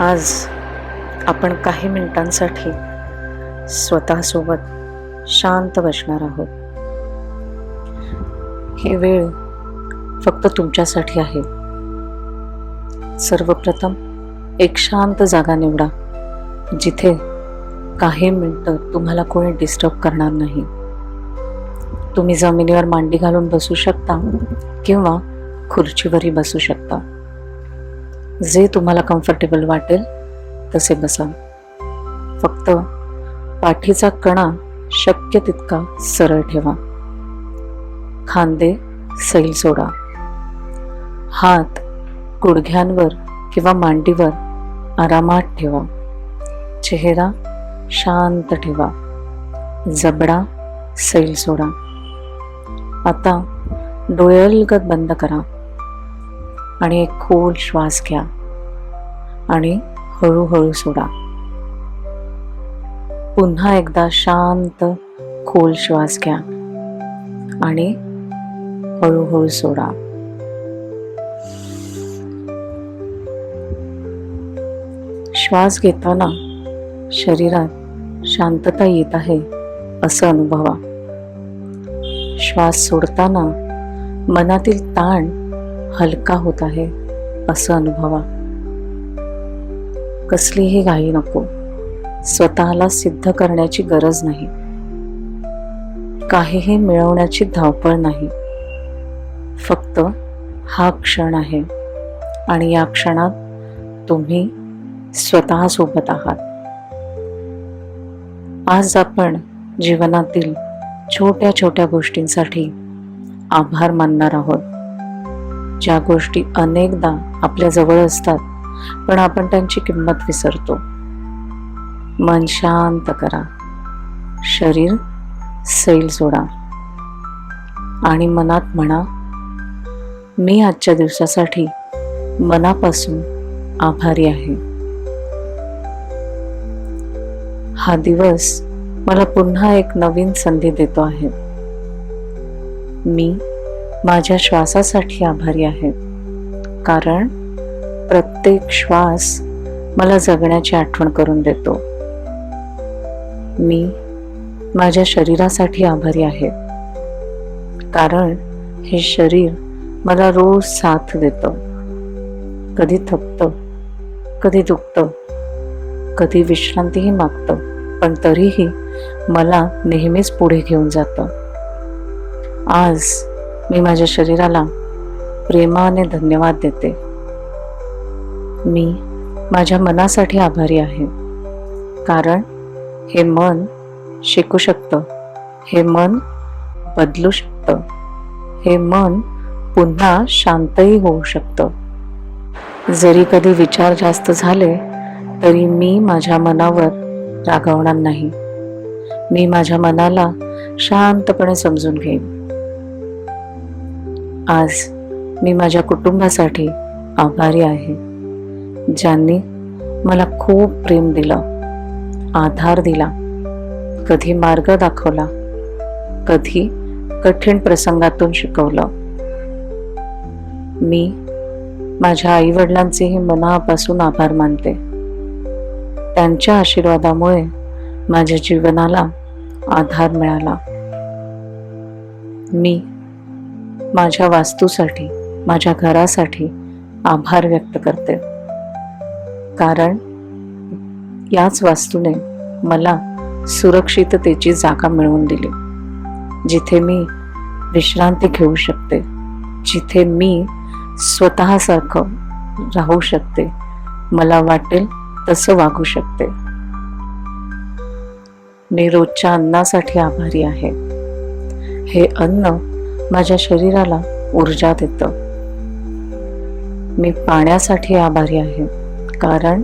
आज आपण काही मिनिटांसाठी स्वतःसोबत शांत बसणार आहोत. ही वेळ फक्त तुमच्यासाठी आहे. सर्वप्रथम एक शांत जागा निवडा, जिथे काही मिनिटं तुम्हाला कोणी डिस्टर्ब करणार नाही. तुम्ही जमिनीवर मांडी घालून बसू शकता किंवा खुर्चीवरही बसू शकता. जे तुम्हाला कम्फर्टेबल वाटेल तसे बसा. फक्त पाठीचा कणा शक्य तितका सरळ ठेवा. खांदे सैल सोडा. हात गुडघ्यांवर किंवा मांडीवर आरामात ठेवा. चेहरा शांत ठेवा. जबडा सैल सोडा. आता डोळे अलगद बंद करा आणि एक खोल श्वास घ्या आणि हळूहळू सोडा. पुन्हा एकदा शांत खोल श्वास घ्या आणि हळूहळू सोडा. श्वास घेताना शरीरात शांतता येत आहे असं अनुभवा. श्वास सोडताना मनातील ताण हलका होत आहे असं अनुभवा. कसलीही घाई नको. स्वतःला सिद्ध करण्याची गरज नाही. काहीही मिळवण्याची धावपळ नाही. फक्त हा क्षण आहे आणि या क्षणात तुम्ही स्वतःसोबत आहात. आज आपण जीवनातील छोट्या छोट्या गोष्टींसाठी आभार मानणार आहोत. ज्या गोष्टी अनेकदा आपल्या जवळ असतात पण आपण त्यांची किंमत विसरतो. मन शांत करा. शरीर सैल सोडा आणि मनात म्हणा, मी आजच्या दिवसासाठी मनापासून आभारी आहे. हा दिवस मला पुन्हा एक नवीन संधी देतो आहे. मी माझ्या श्वासासाठी आभारी आहे, कारण प्रत्येक श्वास मला जगण्याची आठवण करून देतो. मी माझ्या शरीरासाठी आभारी आहे, कारण हे शरीर मला रोज साथ देतं. कधी थकतं, कधी दुखतं, कधी विश्रांतीही मागतं, पण तरीही मला नेहमीच पुढे घेऊन जातं. आज मी माझ्या शरीराला प्रेमाने धन्यवाद देते. मी माझ्या मनासाठी आभारी आहे, कारण हे मन शिकू शकतं, हे मन बदलू शकतं, हे मन पुन्हा शांतही होऊ शकतं. जरी कधी विचार जास्त झाले तरी मी माझ्या मनावर रागावणार नाही. मी माझ्या मनाला शांतपणे समजून घेईन. आज मी माझ्या कुटुंबासाठी आभारी आहे, ज्यांनी मला खूप प्रेम दिलं, आधार दिला, कधी मार्ग दाखवला, कधी कठीण प्रसंगातून शिकवलं. मी माझ्या आईवडिलांचेही मनापासून आभार मानते. त्यांच्या आशीर्वादामुळे माझ्या जीवनाला आधार मिळाला. मी माझ्या वास्तूसाठी, माझ्या घरासाठी आभार व्यक्त करते, कारण याच वास्तूने मला सुरक्षिततेची जागा मिळवून दिली, जिथे मी विश्रांती घेऊ शकते, जिथे मी स्वतःसारखं राहू शकते, मला वाटेल तसं वागू शकते. मी रोजच्या अन्नासाठी आभारी आहे. हे अन्न माझ्या शरीराला ऊर्जा देतं. मी पाण्यासाठी आभारी आहे, कारण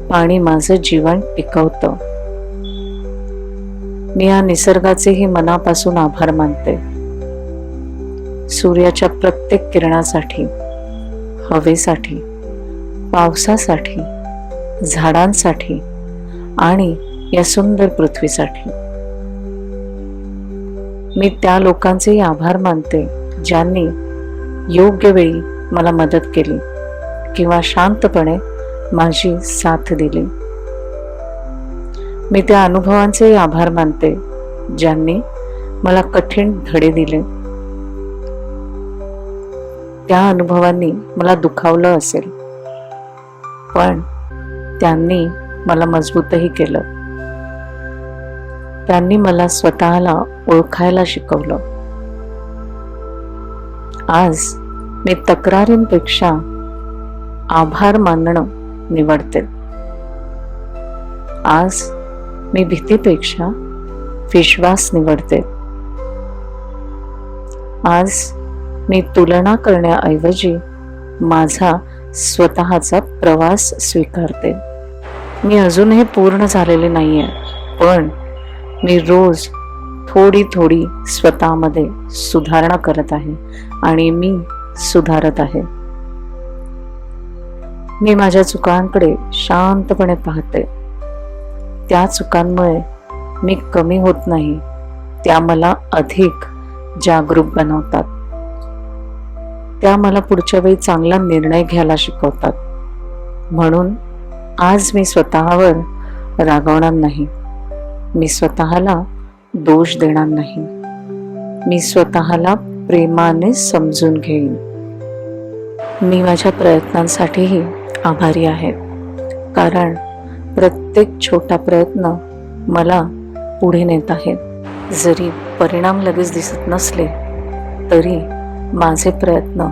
पाणी माझं जीवन टिकवतं. मी या निसर्गाचेही मनापासून आभार मानते. सूर्याच्या प्रत्येक किरणासाठी, हवेसाठी, पावसासाठी, झाडांसाठी आणि या सुंदर पृथ्वीसाठी. मी त्या लोकांचेही आभार मानते, ज्यांनी योग्य वेळी मला मदत केली किंवा शांतपणे माझी साथ दिली. मी त्या अनुभवांचे आभार मानते ज्यांनी मला कठीण धडे दिले. त्या अनुभवांनी मला दुखावलं असेल, पण त्यांनी मला मजबूतही केलं. त्यांनी मला स्वतःला ओळखायला शिकवलं. आज मी तक्रारींपेक्षा आभार मानणं निवडते. आज मी भीतीपेक्षा विश्वास निवडते. आज मी तुलना करण्याऐवजी माझा स्वतःचा प्रवास स्वीकारते. मी अजूनही पूर्ण झालेले नाहीये, पण मी रोज थोडी थोडी स्वतःमध्ये सुधारणा करत आहे आणि मी सुधारत आहे. मी माझ्या चुकांकडे शांतपणे पाहते. त्या चुकांमुळे मी कमी होत नाही, त्या मला अधिक जागरूक बनवतात. त्या मला पुढच्या वेळी चांगला निर्णय घ्यायला शिकवतात. म्हणून आज मी स्वतःवर रागवणार नाही. मी स्वतःला दोष देणार नाही. मी स्वतःला प्रेमाने समजून घेईन. मी माझ्या प्रयत्नांसाठीही आभारी आहे, कारण प्रत्येक छोटा प्रयत्न मला पुढे नेत आहे. जरी परिणाम लगेच दिसत नसले तरी माझे प्रयत्न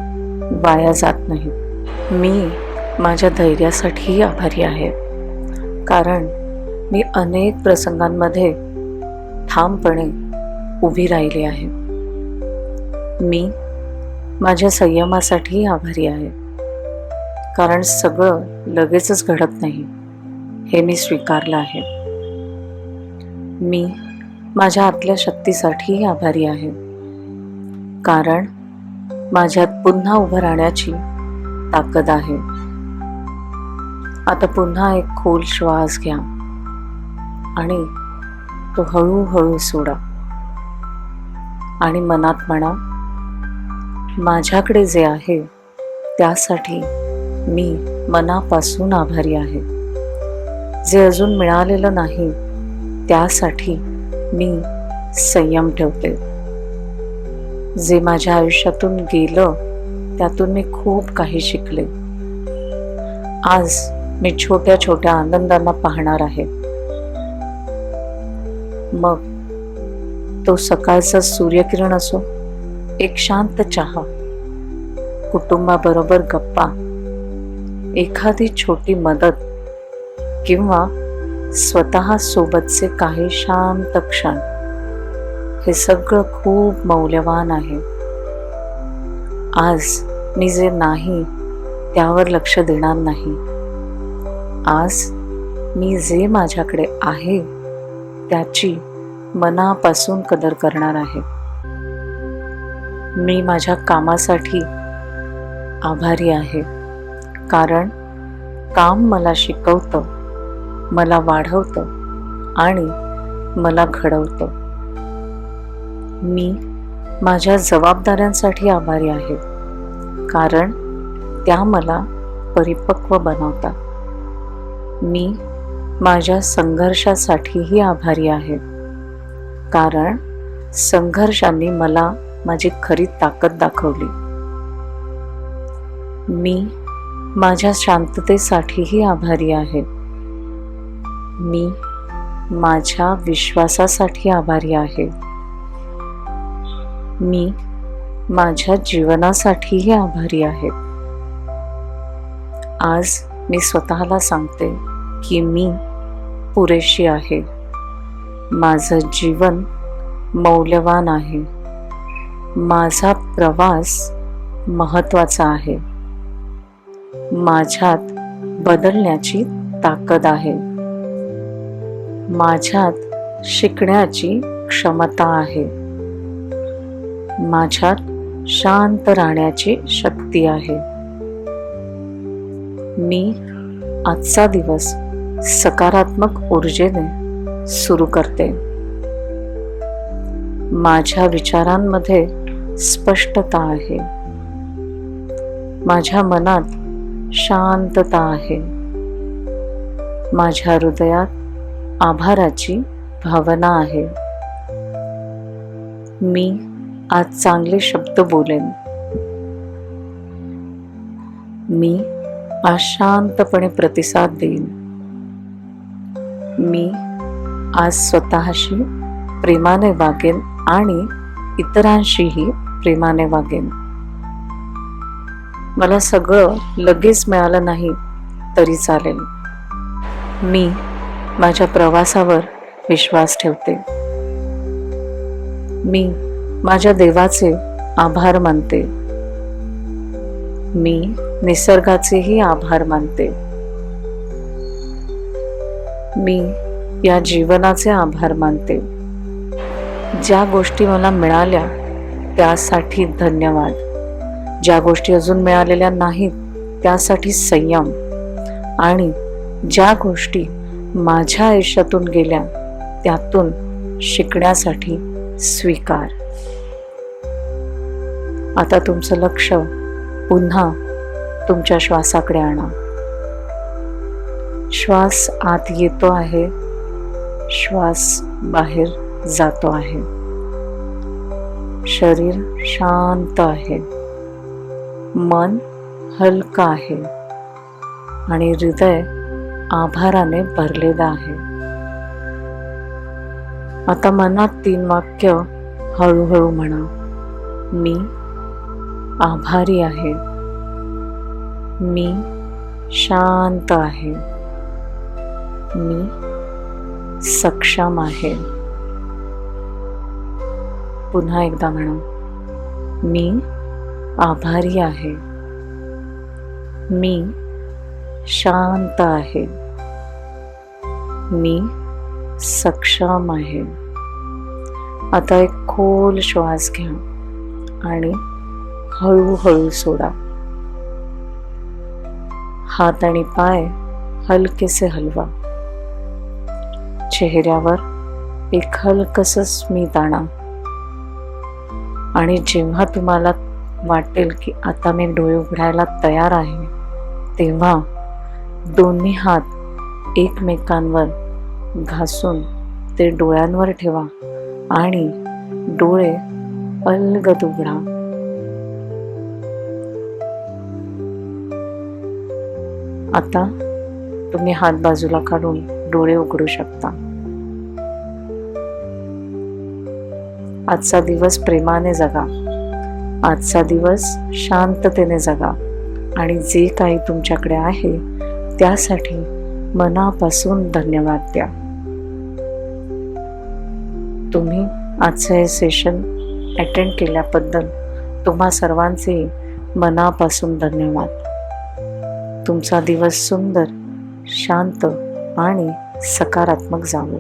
वाया जात नाहीत. मी माझ्या धैर्यासाठीही आभारी आहे, कारण मी अनेक प्रसंगांमध्ये ठामपणे उभी राहिली आहे. मी माझ्या संयमासाठीही आभारी आहे, कारण सगळं लगेचच घडत नाही हे मी स्वीकारलं आहे. मी माझ्या आतल्या शक्तीसाठीही आभारी आहे, कारण माझ्यात पुन्हा उभं राहण्याची ताकद आहे. आता पुन्हा एक खोल श्वास घ्या आणि तो हळूहळू सोडा आणि मनात म्हणा, माझ्याकडे जे आहे त्यासाठी मी मनापासून आभारी आहे. जे अजून मिळालेलं नाही त्यासाठी मी संयम ठेवते. जे माझ्या आयुष्यातून गेलं त्यातून मी खूप काही शिकले. आज मी छोट्या छोट्या आनंदांना पाहणार आहे. मग तो सकाळचा सूर्यकिरण असो, एक शांत चहा, कुटुंबाबरोबर गप्पा, एखादी छोटी मदत किंवा स्वतः सोबतचे काही शांत क्षण, हे सगळं खूप मौल्यवान आहे. आज मी जे नाही त्यावर लक्ष देणार नाही. आज मी जे माझ्याकडे आहे त्याची मनापासून कदर करणार आहे. मी माझ्या कामासाठी आभारी आहे, कारण काम मला शिकवतं, मला वाढवतं आणि मला घडवतं. मी माझ्या जबाबदाऱ्यांसाठी आभारी आहे, कारण त्या मला परिपक्व बनवतात. मी माझ्या संघर्षासाठीही आभारी आहे, कारण संघर्षांनी मला माझी खरी ताकद दाखवली. मी माझ्या शांततेसाठीही आभारी आहे. मी माझ्या विश्वासासाठी आभारी आहे. मी माझ्या जीवनासाठीही आभारी आहे. आज मी स्वतःला सांगते की मी पुरेशी आहे. माझं जीवन मौल्यवान आहे. माझा प्रवास महत्त्वाचा आहे. माझ्यात बदलण्याची ताकद आहे. माझ्यात शिकण्याची क्षमता आहे. माझ्यात शांत राहण्याची शक्ती आहे. मी आजचा दिवस सकारात्मक ऊर्जेने सुरू करते. माझ्या विचारांमध्ये स्पष्टता आहे. माझ्या मनात शांतता आहे. माझ्या हृदयात आभाराची भावना आहे. मी आज चांगले शब्द बोलेन. मी आज शांतपणे प्रतिसाद देईन. मी आज स्वतःशी प्रेमाने वागेन आणि इतरांशीही प्रेमाने वागेन. मला सगळं लगेच मिळालं नाही तरी चालेल. मी माझ्या प्रवासावर विश्वास ठेवते. मी माझ्या देवाचे आभार मानते. मी निसर्गाचेही आभार मानते. मी या जीवनाचे आभार मानते. ज्या गोष्टी मला मिळाल्या त्यासाठी धन्यवाद. ज्या गोष्टी अजून मिळालेल्या नाहीत त्यासाठी संयम. आणि ज्या गोष्टी माझ्या आयुष्यातून गेल्या त्यातून शिकण्यासाठी स्वीकार. आता तुमचं लक्ष पुन्हा तुमच्या श्वासाकडे आणा. श्वास आत येतो आहे, श्वास बाहेर जातो आहे. शरीर शांत आहे, मन हलका आहे आणि हृदय आभाराने भरलेलं आहे. आता मनात 3 वाक्य हळूहळू म्हणा. मी आभारी आहे. मी शांत आहे. मी सक्षम आहे. पुन्हा एकदा म्हणा. मी आभारी आहे. मी शांत आहे. मी सक्षम आहे. आता एक खोल श्वास घ्या आणि हळूहळू सोडा. हात आणि पाय हलकेसे हलवा. चेहऱ्यावर एक हलकसं स्मित आणा. आणि जेव्हा तुम्हाला वाटेल की आता मी डोळे उघडायला तयार आहे, तेव्हा दोन्ही हात एकमेकांवर घासून ते डोळ्यांवर ठेवा आणि डोळे अलगद उघडा. आता तुम्ही हात बाजूला काढून डोळे उघडू शकता. आजचा दिवस प्रेमाने जगा. आजचा दिवस शांततेने जगा आणि जे काही तुमच्याकडे आहे त्यासाठी मनापासून धन्यवाद द्या. तुम्ही आजचं हे सेशन अटेंड केल्याबद्दल तुम्हा सर्वांचे मनापासून धन्यवाद. तुमचा दिवस सुंदर, शांत आणि सकारात्मक जावो.